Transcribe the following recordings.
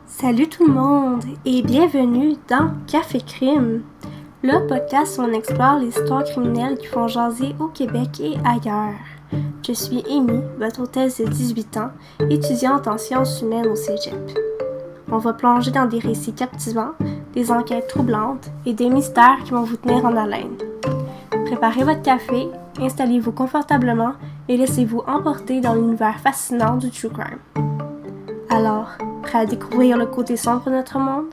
Salut tout le monde et bienvenue dans Café Crime, le podcast où on explore les histoires criminelles qui font jaser au Québec et ailleurs. Je suis Amy, votre hôtesse de 18 ans, étudiante en sciences humaines au cégep. On va plonger dans des récits captivants, des enquêtes troublantes et des mystères qui vont vous tenir en haleine. Préparez votre café, installez-vous confortablement et laissez-vous emporter dans l'univers fascinant du true crime. Alors, prêt à découvrir le côté sombre de notre monde?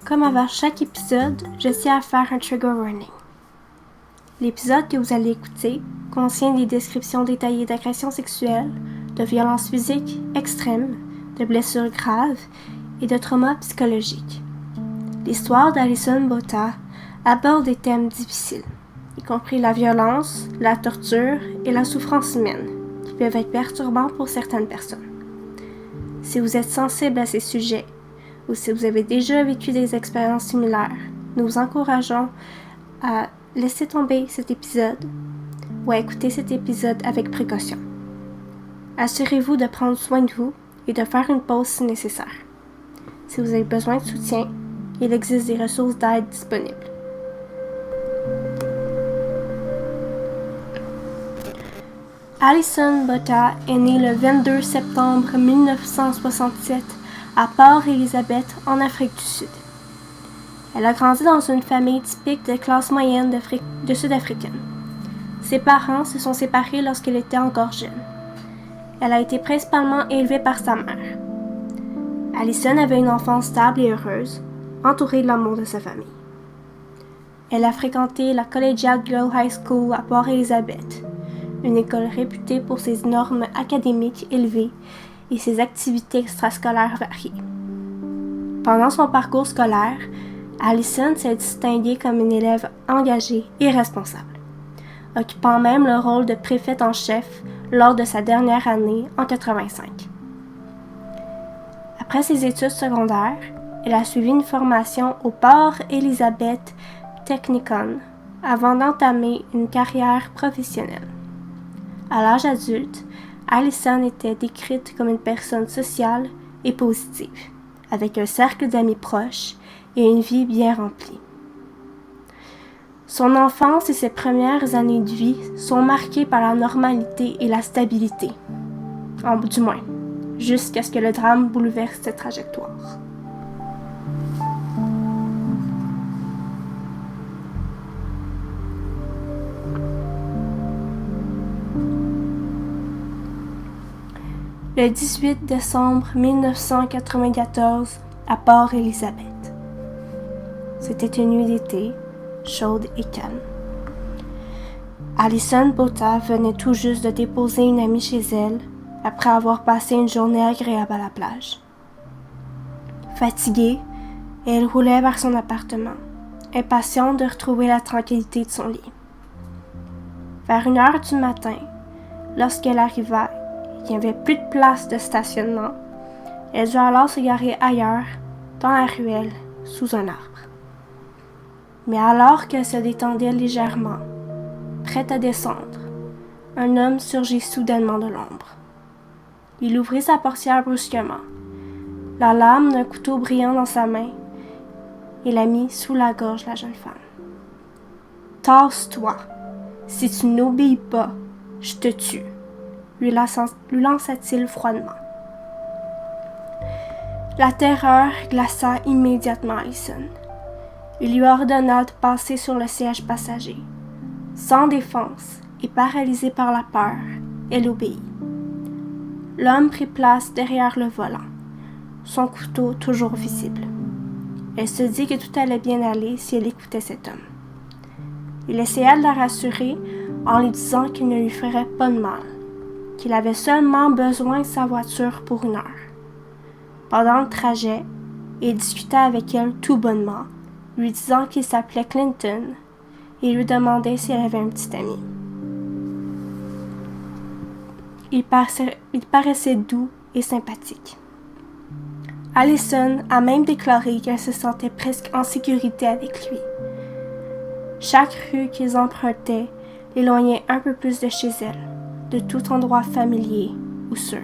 Comme avant chaque épisode, je tiens à faire un trigger warning. L'épisode que vous allez écouter contient des descriptions détaillées d'agressions sexuelles, de violences physiques extrêmes, de blessures graves et de traumas psychologiques. L'histoire d'Alison Botha aborde des thèmes difficiles, y compris la violence, la torture et la souffrance humaine, qui peuvent être perturbants pour certaines personnes. Si vous êtes sensible à ces sujets, ou si vous avez déjà vécu des expériences similaires, nous vous encourageons à laisser tomber cet épisode ou à écouter cet épisode avec précaution. Assurez-vous de prendre soin de vous et de faire une pause si nécessaire. Si vous avez besoin de soutien, il existe des ressources d'aide disponibles. Alison Botha est née le 22 septembre 1967 à Port Elizabeth, en Afrique du Sud. Elle a grandi dans une famille typique de classe moyenne de Sud-Africaine. Ses parents se sont séparés lorsqu'elle était encore jeune. Elle a été principalement élevée par sa mère. Alison avait une enfance stable et heureuse, entourée de l'amour de sa famille. Elle a fréquenté la Collegiate Girls High School à Port Elizabeth, une école réputée pour ses normes académiques élevées et ses activités extrascolaires variées. Pendant son parcours scolaire, Alison s'est distinguée comme une élève engagée et responsable, occupant même le rôle de préfète en chef lors de sa dernière année en 1985. Après ses études secondaires, elle a suivi une formation au Port Elizabeth Technikon avant d'entamer une carrière professionnelle. À l'âge adulte, Alison était décrite comme une personne sociale et positive, avec un cercle d'amis proches et une vie bien remplie. Son enfance et ses premières années de vie sont marquées par la normalité et la stabilité, du moins, jusqu'à ce que le drame bouleverse cette trajectoire. Le 18 décembre 1994, à Port Elizabeth. C'était une nuit d'été, chaude et calme. Alison Botha venait tout juste de déposer une amie chez elle après avoir passé une journée agréable à la plage. Fatiguée, elle roulait vers son appartement, impatiente de retrouver la tranquillité de son lit. Vers 1h du matin, lorsqu'elle arriva, il n'y avait plus de place de stationnement. Elle dut alors se garer ailleurs, dans la ruelle, sous un arbre. Mais alors qu'elle se détendait légèrement, prête à descendre, un homme surgit soudainement de l'ombre. Il ouvrit sa portière brusquement, la lame d'un couteau brillant dans sa main, et la mit sous la gorge de la jeune femme. « Tasse-toi! Si tu n'obéis pas, je te tue! » lui lança-t-il froidement. La terreur glaça immédiatement Alison. Il lui ordonna de passer sur le siège passager. Sans défense et paralysée par la peur, elle obéit. L'homme prit place derrière le volant, son couteau toujours visible. Elle se dit que tout allait bien aller si elle écoutait cet homme. Il essaya de la rassurer en lui disant qu'il ne lui ferait pas de mal, qu'il avait seulement besoin de sa voiture pour 1 heure. Pendant le trajet, il discuta avec elle tout bonnement, lui disant qu'il s'appelait Clinton et lui demandait si elle avait un petit ami. Il paraissait doux et sympathique. Allison a même déclaré qu'elle se sentait presque en sécurité avec lui. Chaque rue qu'ils empruntaient l'éloignait un peu plus de chez elle, de tout endroit familier ou sûr.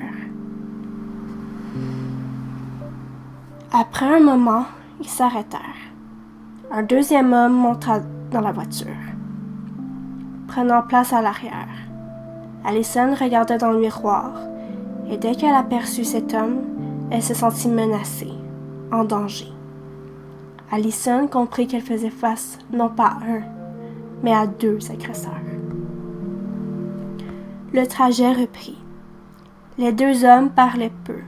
Après un moment, ils s'arrêtèrent. Un deuxième homme monta dans la voiture, prenant place à l'arrière. Allison regarda dans le miroir, et dès qu'elle aperçut cet homme, elle se sentit menacée, en danger. Allison comprit qu'elle faisait face non pas à un, mais à deux agresseurs. Le trajet reprit. Les deux hommes parlaient peu,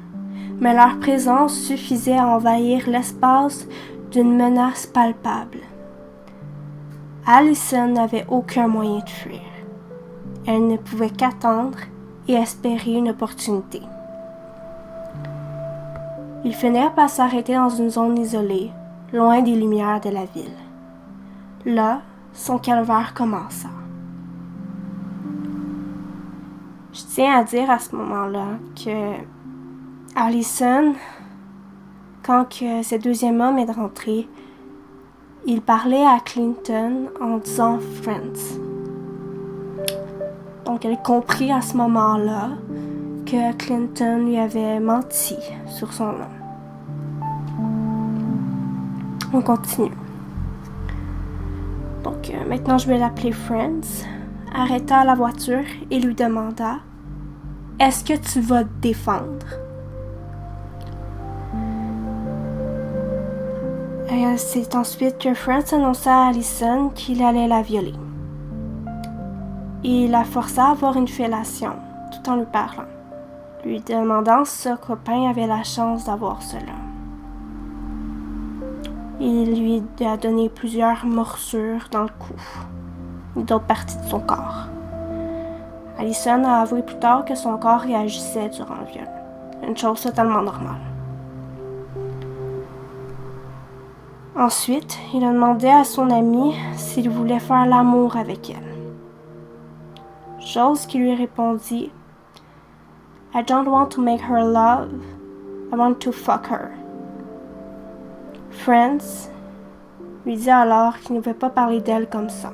mais leur présence suffisait à envahir l'espace d'une menace palpable. Allison n'avait aucun moyen de fuir. Elle ne pouvait qu'attendre et espérer une opportunité. Ils finirent par s'arrêter dans une zone isolée, loin des lumières de la ville. Là, son calvaire commença. Je tiens à dire à ce moment-là que Allison, quand ce deuxième homme est rentré, il parlait à Clinton en disant « Friends ». Donc elle comprit à ce moment-là que Clinton lui avait menti sur son nom. On continue. Donc maintenant je vais l'appeler Friends. Arrêta la voiture et lui demanda « Est-ce que tu vas te défendre? » C'est ensuite que Friends annonça à Allison qu'il allait la violer. Il la força à avoir une fellation, tout en lui parlant, lui demandant si son copain avait la chance d'avoir cela. Il lui a donné plusieurs morsures dans le cou et d'autres parties de son corps. Allison a avoué plus tard que son corps réagissait durant le viol, une chose totalement normale. Ensuite, il a demandé à son ami s'il voulait faire l'amour avec elle. Chose qui lui répondit « I don't want to make her love, I want to fuck her ». Friends lui dit alors qu'il ne pouvait pas parler d'elle comme ça,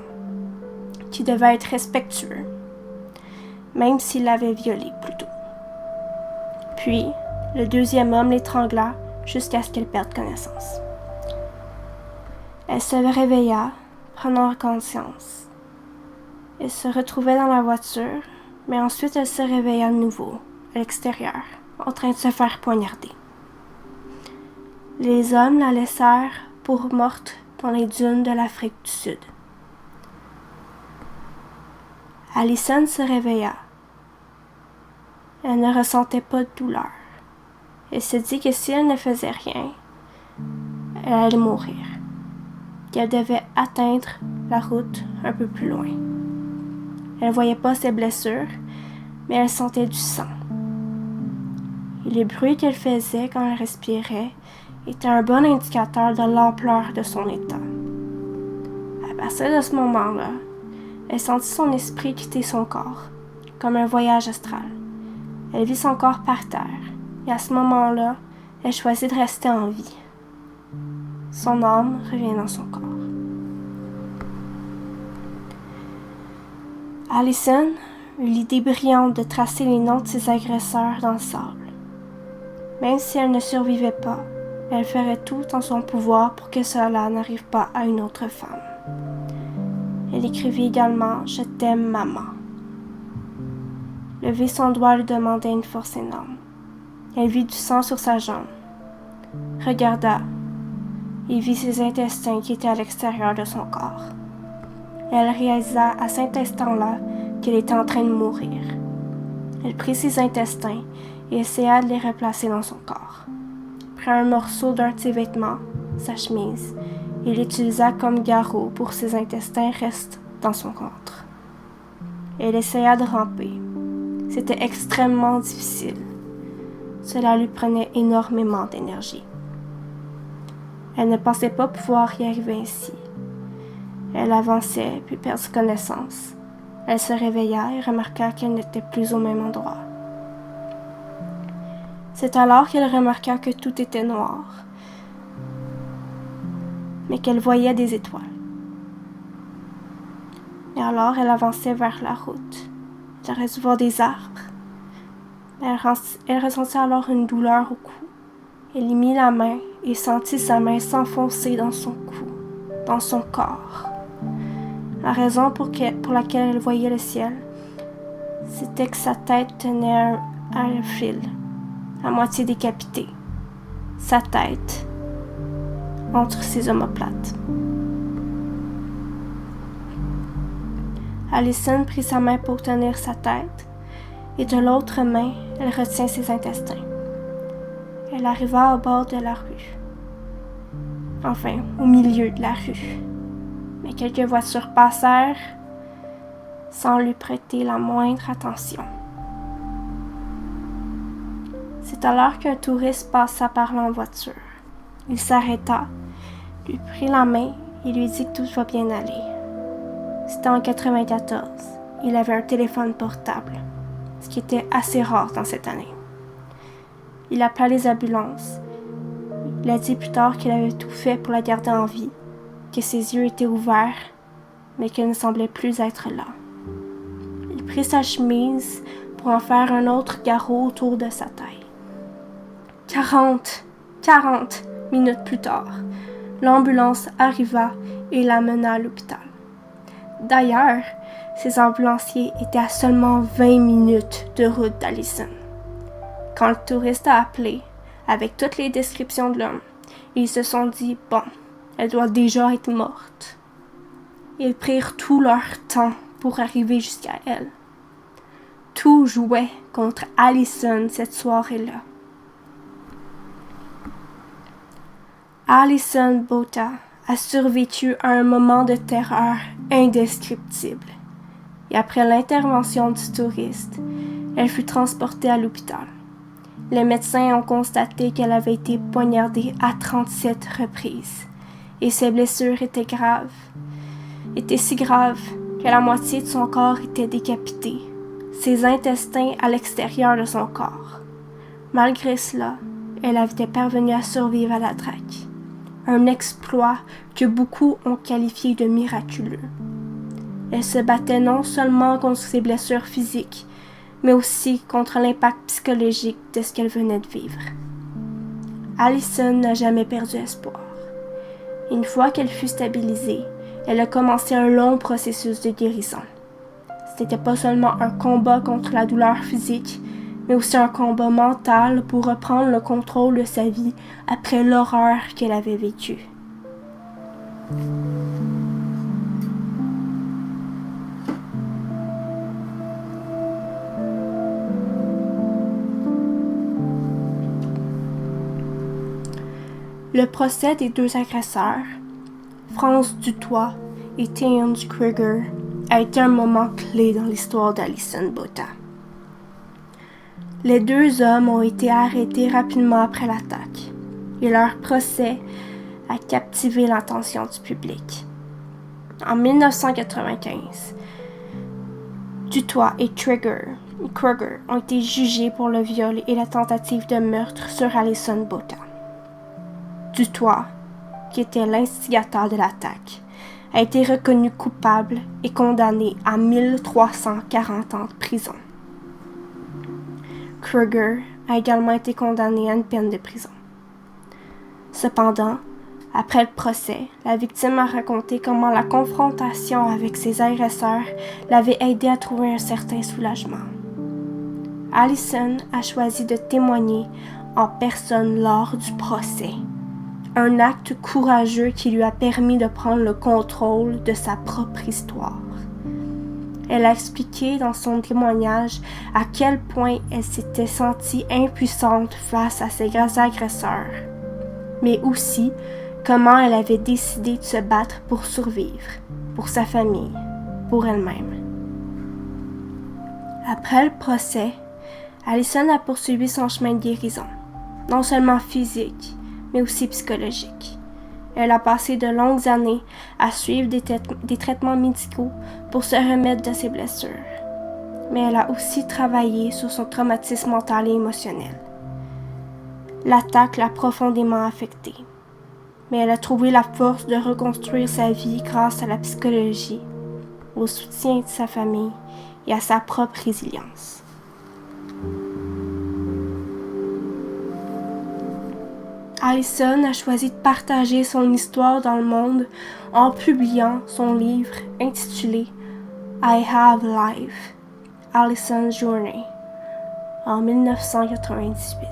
qu'il devait être respectueux, même s'il l'avait violée plus tôt. Puis, le deuxième homme l'étrangla jusqu'à ce qu'elle perde connaissance. Elle se réveilla, prenant conscience. Elle se retrouvait dans la voiture, mais ensuite elle se réveilla de nouveau, à l'extérieur, en train de se faire poignarder. Les hommes la laissèrent pour morte dans les dunes de l'Afrique du Sud. Allison se réveilla. Elle ne ressentait pas de douleur. Elle se dit que si elle ne faisait rien, elle allait mourir, qu'elle devait atteindre la route un peu plus loin. Elle ne voyait pas ses blessures, mais elle sentait du sang. Et les bruits qu'elle faisait quand elle respirait étaient un bon indicateur de l'ampleur de son état. À partir de ce moment-là, elle sentit son esprit quitter son corps, comme un voyage astral. Elle vit son corps par terre, et à ce moment-là, elle choisit de rester en vie. Son âme revient dans son corps. Allison eut l'idée brillante de tracer les noms de ses agresseurs dans le sable. Même si elle ne survivait pas, elle ferait tout en son pouvoir pour que cela n'arrive pas à une autre femme. Elle écrivit également « Je t'aime, maman ». Lever son doigt lui demandait une force énorme. Elle vit du sang sur sa jambe. Regarda et vit ses intestins qui étaient à l'extérieur de son corps. Elle réalisa à cet instant-là qu'elle était en train de mourir. Elle prit ses intestins et essaya de les replacer dans son corps. Prit un morceau d'un de ses vêtements, sa chemise, et l'utilisa comme garrot pour que ses intestins restent dans son ventre. Elle essaya de ramper. C'était extrêmement difficile. Cela lui prenait énormément d'énergie. Elle ne pensait pas pouvoir y arriver ainsi. Elle avançait, puis perdit connaissance. Elle se réveilla et remarqua qu'elle n'était plus au même endroit. C'est alors qu'elle remarqua que tout était noir, mais qu'elle voyait des étoiles. Et alors elle avançait vers la route. Elle aurait dû voir des arbres. Elle ressentit alors une douleur au cou. Elle y mit la main et sentit sa main s'enfoncer dans son cou, dans son corps. La raison pour laquelle elle voyait le ciel, c'était que sa tête tenait un fil, à moitié décapité. Sa tête entre ses omoplates. Allison prit sa main pour tenir sa tête, et de l'autre main, elle retient ses intestins. Elle arriva au bord de la rue. Enfin, au milieu de la rue. Mais quelques voitures passèrent sans lui prêter la moindre attention. C'est alors qu'un touriste passa par là en voiture. Il s'arrêta, lui prit la main et lui dit que tout va bien aller. C'était en 1994. Il avait un téléphone portable, ce qui était assez rare dans cette année. Il appela les ambulances. Il a dit plus tard qu'il avait tout fait pour la garder en vie, que ses yeux étaient ouverts, mais qu'elle ne semblait plus être là. Il prit sa chemise pour en faire un autre garrot autour de sa taille. 40 minutes plus tard, l'ambulance arriva et l'amena à l'hôpital. D'ailleurs, ces ambulanciers étaient à seulement 20 minutes de route d'Allison. Quand le touriste a appelé, avec toutes les descriptions de l'homme, ils se sont dit « Bon, elle doit déjà être morte. » Ils prirent tout leur temps pour arriver jusqu'à elle. Tout jouait contre Allison cette soirée-là. Allison Botha a survécu à un moment de terreur indescriptible. Et après l'intervention du touriste, elle fut transportée à l'hôpital. Les médecins ont constaté qu'elle avait été poignardée à 37 reprises et ses blessures étaient si graves que la moitié de son corps était décapitée, ses intestins à l'extérieur de son corps. Malgré cela, elle avait parvenu à survivre à la traque. Un exploit que beaucoup ont qualifié de miraculeux. Elle se battait non seulement contre ses blessures physiques, mais aussi contre l'impact psychologique de ce qu'elle venait de vivre. Allison n'a jamais perdu espoir. Une fois qu'elle fut stabilisée, elle a commencé un long processus de guérison. Ce n'était pas seulement un combat contre la douleur physique, mais aussi un combat mental pour reprendre le contrôle de sa vie après l'horreur qu'elle avait vécue. Le procès des deux agresseurs, Franz Dutoit et Théonge Krieger, a été un moment clé dans l'histoire d'Allison Botha. Les deux hommes ont été arrêtés rapidement après l'attaque, et leur procès a captivé l'attention du public. En 1995, Dutoit et Krieger ont été jugés pour le viol et la tentative de meurtre sur Allison Botha. Dutoit, qui était l'instigateur de l'attaque, a été reconnu coupable et condamné à 1340 ans de prison. Krieger a également été condamné à une peine de prison. Cependant, après le procès, la victime a raconté comment la confrontation avec ses agresseurs l'avait aidé à trouver un certain soulagement. Allison a choisi de témoigner en personne lors du procès. Un acte courageux qui lui a permis de prendre le contrôle de sa propre histoire. Elle a expliqué dans son témoignage à quel point elle s'était sentie impuissante face à ses agresseurs, mais aussi comment elle avait décidé de se battre pour survivre, pour sa famille, pour elle-même. Après le procès, Allison a poursuivi son chemin de guérison, non seulement physique, mais aussi psychologique. Elle a passé de longues années à suivre des traitements médicaux pour se remettre de ses blessures. Mais elle a aussi travaillé sur son traumatisme mental et émotionnel. L'attaque l'a profondément affectée, mais elle a trouvé la force de reconstruire sa vie grâce à la psychologie, au soutien de sa famille et à sa propre résilience. Allison a choisi de partager son histoire dans le monde en publiant son livre intitulé I Have Life, Allison's Journey, en 1998.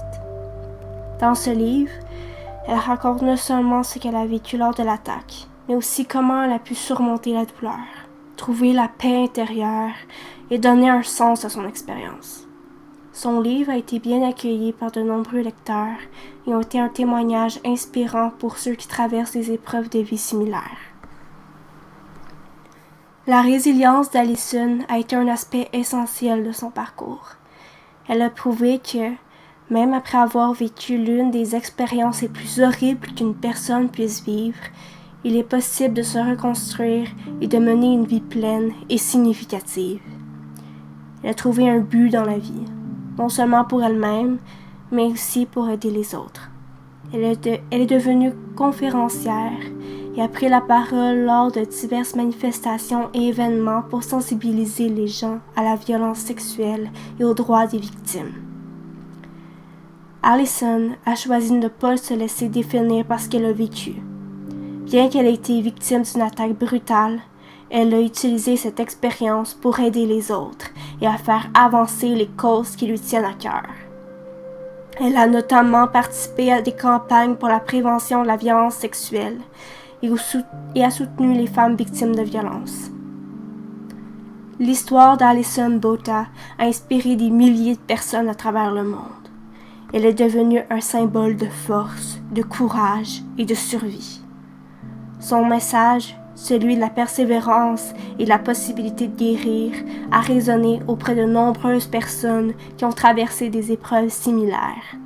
Dans ce livre, elle raconte non seulement ce qu'elle a vécu lors de l'attaque, mais aussi comment elle a pu surmonter la douleur, trouver la paix intérieure et donner un sens à son expérience. Son livre a été bien accueilli par de nombreux lecteurs et a été un témoignage inspirant pour ceux qui traversent des épreuves de vie similaires. La résilience d'Allison a été un aspect essentiel de son parcours. Elle a prouvé que, même après avoir vécu l'une des expériences les plus horribles qu'une personne puisse vivre, il est possible de se reconstruire et de mener une vie pleine et significative. Elle a trouvé un but dans la vie, non seulement pour elle-même, mais aussi pour aider les autres. Elle est devenue conférencière et a pris la parole lors de diverses manifestations et événements pour sensibiliser les gens à la violence sexuelle et aux droits des victimes. Allison a choisi de ne pas se laisser définir par ce qu'elle a vécu. Bien qu'elle ait été victime d'une attaque brutale, elle a utilisé cette expérience pour aider les autres et à faire avancer les causes qui lui tiennent à cœur. Elle a notamment participé à des campagnes pour la prévention de la violence sexuelle et a soutenu les femmes victimes de violences. L'histoire d'Allison Botha a inspiré des milliers de personnes à travers le monde. Elle est devenue un symbole de force, de courage et de survie. Son message, celui de la persévérance et de la possibilité de guérir, a résonné auprès de nombreuses personnes qui ont traversé des épreuves similaires.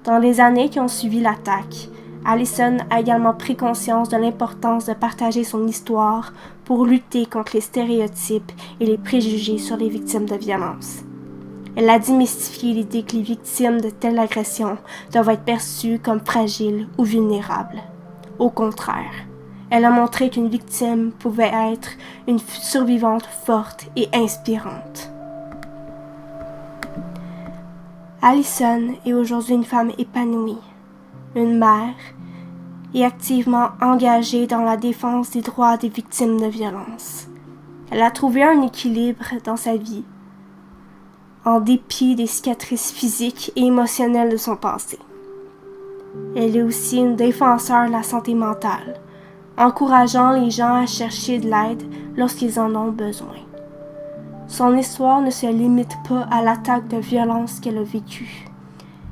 Dans les années qui ont suivi l'attaque, Allison a également pris conscience de l'importance de partager son histoire pour lutter contre les stéréotypes et les préjugés sur les victimes de violences. Elle a démystifié l'idée que les victimes de telles agressions doivent être perçues comme fragiles ou vulnérables. Au contraire, elle a montré qu'une victime pouvait être une survivante forte et inspirante. Allison est aujourd'hui une femme épanouie, une mère et activement engagée dans la défense des droits des victimes de violences. Elle a trouvé un équilibre dans sa vie, en dépit des cicatrices physiques et émotionnelles de son passé. Elle est aussi une défenseure de la santé mentale, encourageant les gens à chercher de l'aide lorsqu'ils en ont besoin. Son histoire ne se limite pas à l'attaque de violence qu'elle a vécue,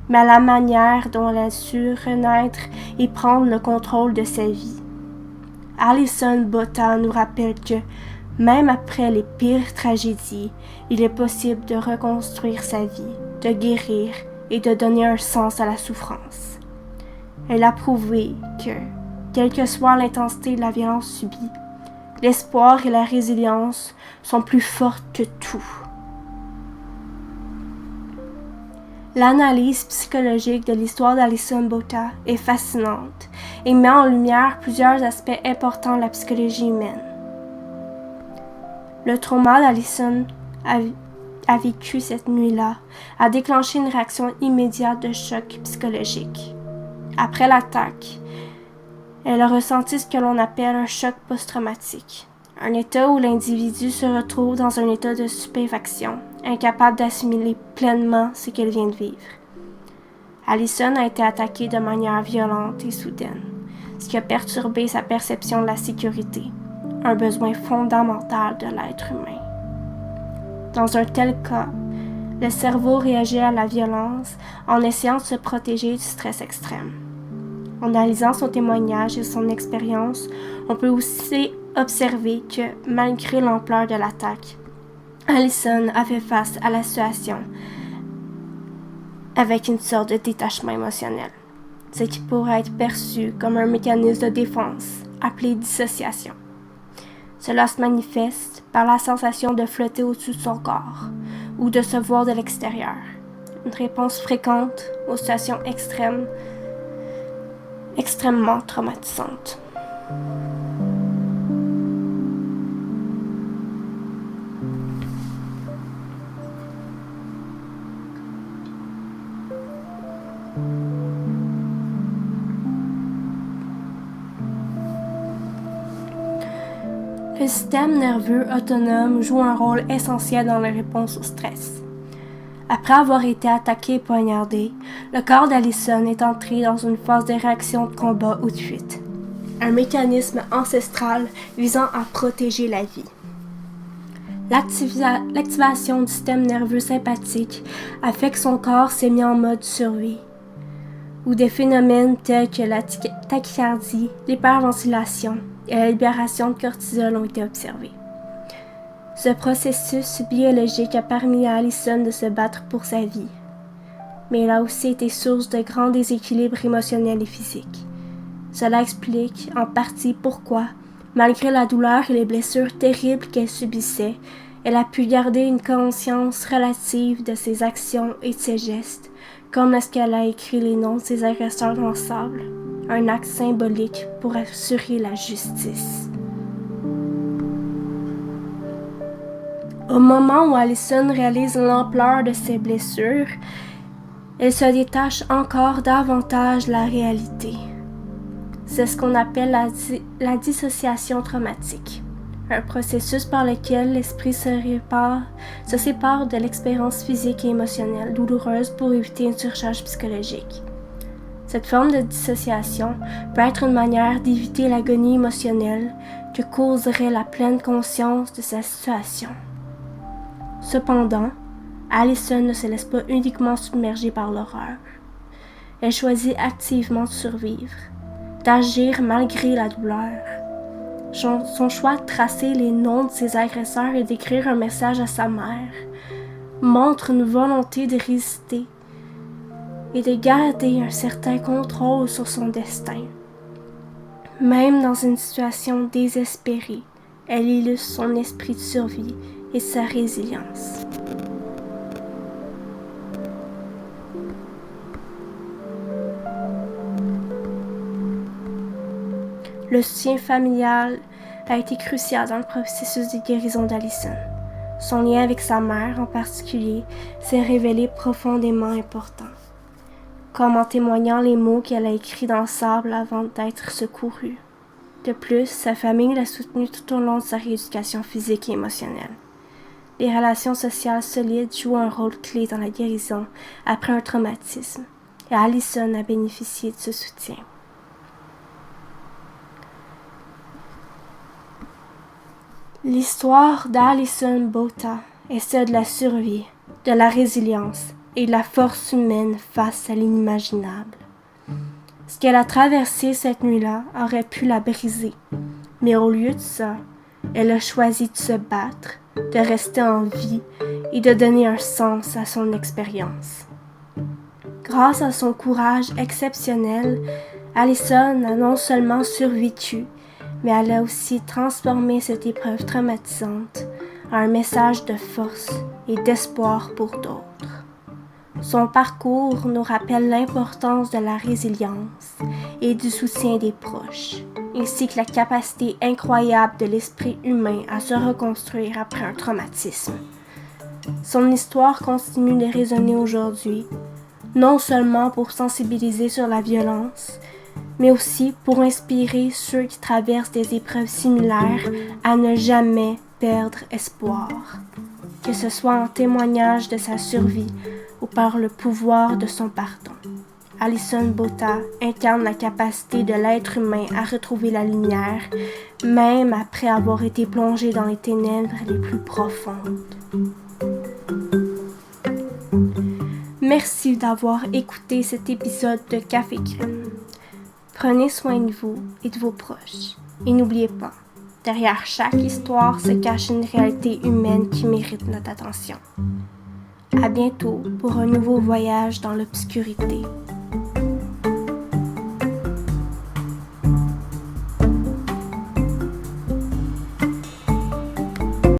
mais à la manière dont elle a su renaître et prendre le contrôle de sa vie. Allison Botha nous rappelle que, même après les pires tragédies, il est possible de reconstruire sa vie, de guérir et de donner un sens à la souffrance. Elle a prouvé que, quelle que soit l'intensité de la violence subie, l'espoir et la résilience sont plus fortes que tout. L'analyse psychologique de l'histoire d'Allison Botha est fascinante et met en lumière plusieurs aspects importants de la psychologie humaine. Le trauma d'Allison a vécu cette nuit-là a déclenché une réaction immédiate de choc psychologique. Après l'attaque, elle a ressenti ce que l'on appelle un choc post-traumatique, un état où l'individu se retrouve dans un état de stupéfaction, incapable d'assimiler pleinement ce qu'elle vient de vivre. Allison a été attaquée de manière violente et soudaine, ce qui a perturbé sa perception de la sécurité, un besoin fondamental de l'être humain. Dans un tel cas, le cerveau réagit à la violence en essayant de se protéger du stress extrême. En analysant son témoignage et son expérience, on peut aussi observer que, malgré l'ampleur de l'attaque, Allison a fait face à la situation avec une sorte de détachement émotionnel. ce qui pourrait être perçu comme un mécanisme de défense, appelé dissociation. Cela se manifeste par la sensation de flotter au-dessus de son corps ou de se voir de l'extérieur, une réponse fréquente aux situations extrêmement traumatisantes. Le système nerveux autonome joue un rôle essentiel dans la réponse au stress. Après avoir été attaqué et poignardé, le corps d'Allison est entré dans une phase de réaction de combat ou de fuite, un mécanisme ancestral visant à protéger la vie. L'activation du système nerveux sympathique a fait que son corps s'est mis en mode survie, où des phénomènes tels que la tachycardie, l'hyperventilation et la libération de cortisol ont été observés. Ce processus biologique a permis à Allison de se battre pour sa vie, mais il a aussi été source de grands déséquilibres émotionnels et physiques. Cela explique en partie pourquoi, malgré la douleur et les blessures terribles qu'elle subissait, elle a pu garder une conscience relative de ses actions et de ses gestes, comme lorsqu'elle a écrit les noms de ses agresseurs dans le sable, un acte symbolique pour assurer la justice. Au moment où Allison réalise l'ampleur de ses blessures, elle se détache encore davantage de la réalité. C'est ce qu'on appelle la dissociation traumatique, un processus par lequel l'esprit se sépare de l'expérience physique et émotionnelle douloureuse pour éviter une surcharge psychologique. Cette forme de dissociation peut être une manière d'éviter l'agonie émotionnelle que causerait la pleine conscience de sa situation. Cependant, Allison ne se laisse pas uniquement submerger par l'horreur. Elle choisit activement de survivre, d'agir malgré la douleur. Son choix de tracer les noms de ses agresseurs et d'écrire un message à sa mère montre une volonté de résister et de garder un certain contrôle sur son destin. Même dans une situation désespérée, elle illustre son esprit de survie et sa résilience. Le soutien familial a été crucial dans le processus de guérison d'Allison. Son lien avec sa mère, en particulier, s'est révélé profondément important, comme en témoignant les mots qu'elle a écrits dans le sable avant d'être secourue. De plus, sa famille l'a soutenue tout au long de sa rééducation physique et émotionnelle. Les relations sociales solides jouent un rôle clé dans la guérison après un traumatisme, et Allison a bénéficié de ce soutien. L'histoire d'Allison Botha est celle de la survie, de la résilience et de la force humaine face à l'inimaginable. Ce qu'elle a traversé cette nuit-là aurait pu la briser, mais au lieu de ça, elle a choisi de se battre, de rester en vie et de donner un sens à son expérience. Grâce à son courage exceptionnel, Allison a non seulement survécu, mais elle a aussi transformé cette épreuve traumatisante en un message de force et d'espoir pour d'autres. Son parcours nous rappelle l'importance de la résilience et du soutien des proches, ainsi que la capacité incroyable de l'esprit humain à se reconstruire après un traumatisme. Son histoire continue de résonner aujourd'hui, non seulement pour sensibiliser sur la violence, mais aussi pour inspirer ceux qui traversent des épreuves similaires à ne jamais perdre espoir, que ce soit en témoignage de sa survie ou par le pouvoir de son pardon. Allison Botha incarne la capacité de l'être humain à retrouver la lumière, même après avoir été plongé dans les ténèbres les plus profondes. Merci d'avoir écouté cet épisode de Café Crème. Prenez soin de vous et de vos proches. Et n'oubliez pas, derrière chaque histoire se cache une réalité humaine qui mérite notre attention. À bientôt pour un nouveau voyage dans l'obscurité.